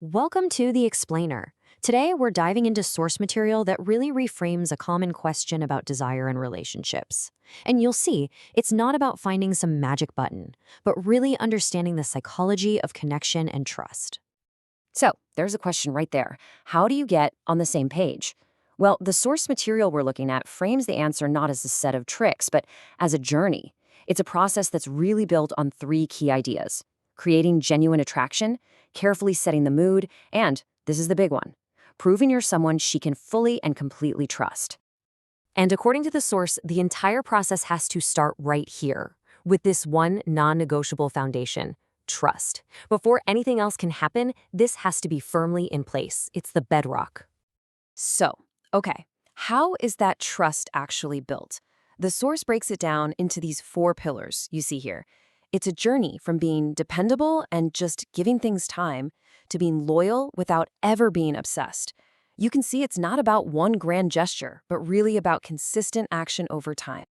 Welcome to The Explainer. Today, we're diving into source material that really reframes a common question about desire in relationships. And you'll see, it's not about finding some magic button, but really understanding the psychology of connection and trust. So, there's a question right there. How do you get on the same page? Well, the source material we're looking at frames the answer not as a set of tricks, but as a journey. It's a process that's really built on three key ideas: creating genuine attraction, carefully setting the mood, and, this is the big one, proving you're someone she can fully and completely trust. And according to the source, the entire process has to start right here, with this one non-negotiable foundation: trust. Before anything else can happen, this has to be firmly in place. It's the bedrock. Okay, how is that trust actually built? The source breaks it down into these four pillars you see here. It's a journey from being dependable and just giving things time to being loyal without ever being obsessed. You can see it's not about one grand gesture, but really about consistent action over time.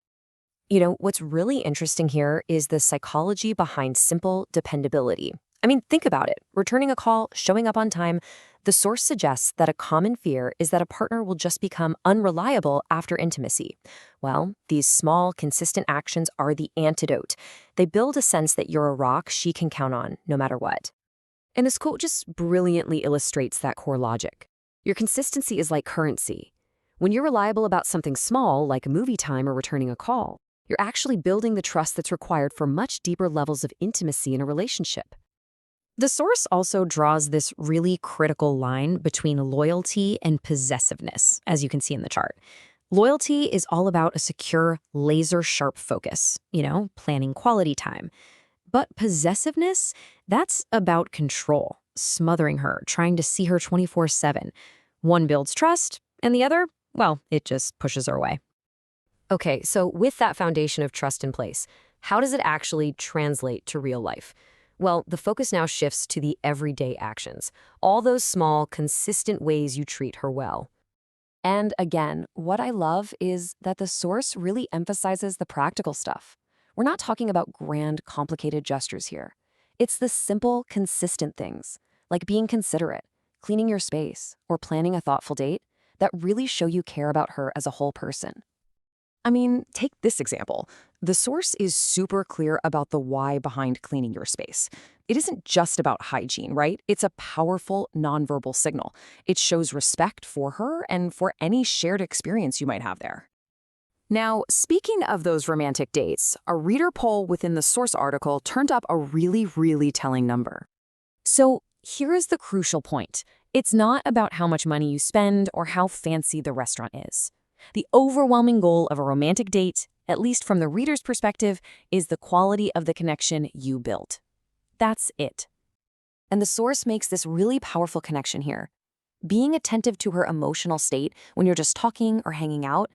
What's really interesting here is the psychology behind simple dependability. I mean, think about it. Returning a call, showing up on time. The source suggests that a common fear is that a partner will just become unreliable after intimacy. Well, these small, consistent actions are the antidote. They build a sense that you're a rock she can count on, no matter what. And this quote just brilliantly illustrates that core logic. Your consistency is like currency. When you're reliable about something small, like movie time or returning a call, you're actually building the trust that's required for much deeper levels of intimacy in a relationship. The source also draws this really critical line between loyalty and possessiveness, as you can see in the chart. Loyalty is all about a secure, laser-sharp focus, planning quality time. But possessiveness, that's about control, smothering her, trying to see her 24/7. One builds trust, and the other, well, it just pushes her away. Okay, so with that foundation of trust in place, how does it actually translate to real life? Well, the focus now shifts to the everyday actions, all those small, consistent ways you treat her well. And again, what I love is that the source really emphasizes the practical stuff. We're not talking about grand, complicated gestures here. It's the simple, consistent things, like being considerate, cleaning your space, or planning a thoughtful date, that really show you care about her as a whole person. I mean, take this example. The source is super clear about the why behind cleaning your space. It isn't just about hygiene, right? It's a powerful nonverbal signal. It shows respect for her and for any shared experience you might have there. Now, speaking of those romantic dates, a reader poll within the source article turned up a really telling number. So here is the crucial point. It's not about how much money you spend or how fancy the restaurant is. The overwhelming goal of a romantic date, at least from the reader's perspective, is the quality of the connection you built. That's it. And the source makes this really powerful connection here. Being attentive to her emotional state when you're just talking or hanging out,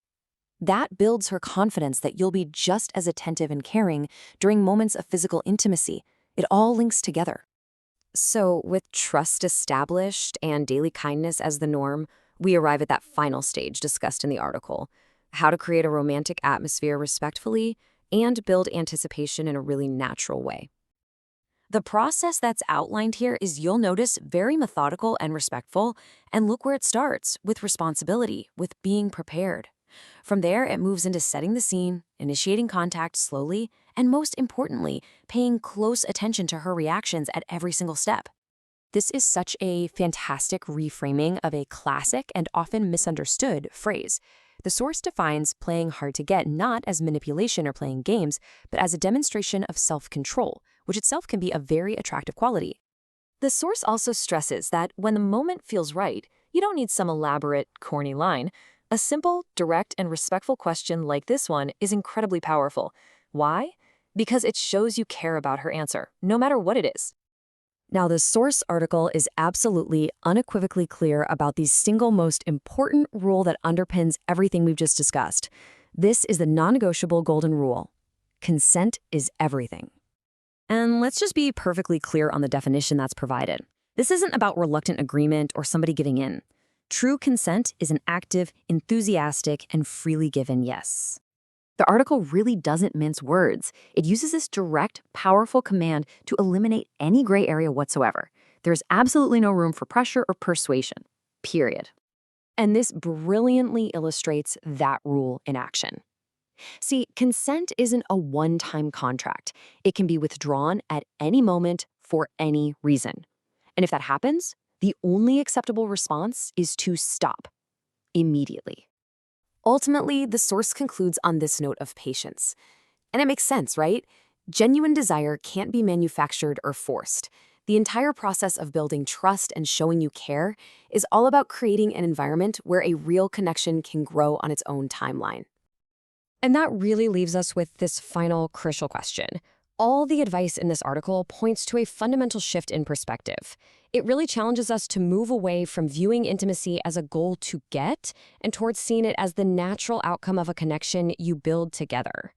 that builds her confidence that you'll be just as attentive and caring during moments of physical intimacy. It all links together. So, with trust established and daily kindness as the norm, we arrive at that final stage discussed in the article: how to create a romantic atmosphere respectfully and build anticipation in a really natural way. The process that's outlined here is, you'll notice, very methodical and respectful, and look where it starts, with responsibility, with being prepared. From there, it moves into setting the scene, initiating contact slowly, and most importantly, paying close attention to her reactions at every single step. This is such a fantastic reframing of a classic and often misunderstood phrase. The source defines playing hard to get not as manipulation or playing games, but as a demonstration of self-control, which itself can be a very attractive quality. The source also stresses that when the moment feels right, you don't need some elaborate, corny line. A simple, direct, and respectful question like this one is incredibly powerful. Why? Because it shows you care about her answer, no matter what it is. Now, the source article is absolutely unequivocally clear about the single most important rule that underpins everything we've just discussed. This is the non-negotiable golden rule: consent is everything. And let's just be perfectly clear on the definition that's provided. This isn't about reluctant agreement or somebody giving in. True consent is an active, enthusiastic, and freely given yes. The article really doesn't mince words. It uses this direct, powerful command to eliminate any gray area whatsoever. There's absolutely no room for pressure or persuasion. Period. And this brilliantly illustrates that rule in action. See, consent isn't a one-time contract. It can be withdrawn at any moment for any reason. And if that happens, the only acceptable response is to stop immediately. Ultimately, the source concludes on this note of patience. And it makes sense, right? Genuine desire can't be manufactured or forced. The entire process of building trust and showing you care is all about creating an environment where a real connection can grow on its own timeline. And that really leaves us with this final crucial question. All the advice in this article points to a fundamental shift in perspective. It really challenges us to move away from viewing intimacy as a goal to get and towards seeing it as the natural outcome of a connection you build together.